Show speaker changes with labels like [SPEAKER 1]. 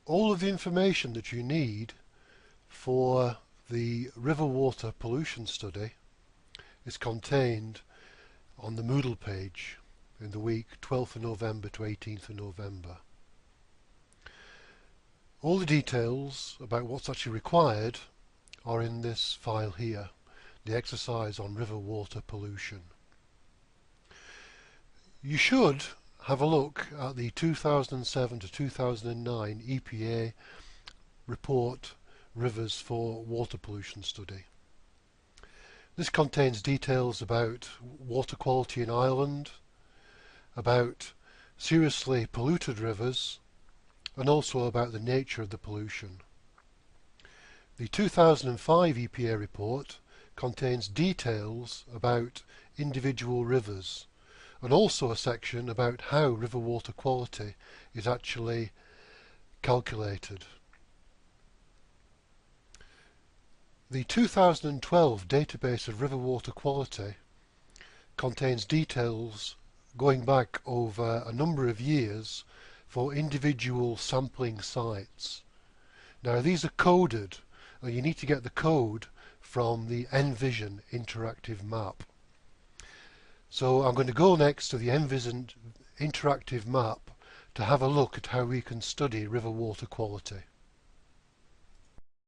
[SPEAKER 1] All of the information that you need for the river water pollution study is contained on the Moodle page in the week 12th of November to 18th of November. All the details about what's actually required are in this file here, the exercise on river water pollution. You should have a look at the 2007 to 2009 EPA report Rivers for Water Pollution Study. This contains details about water quality in Ireland, about seriously polluted rivers, and also about the nature of the pollution. The 2005 EPA report contains details about individual rivers, and also a section about how river water quality is actually calculated. The 2012 database of river water quality contains details going back over a number of years for individual sampling sites. Now these are coded, and you need to get the code from the Envision interactive map. So I'm going to go next to the Envision interactive map to have a look at how we can study river water quality.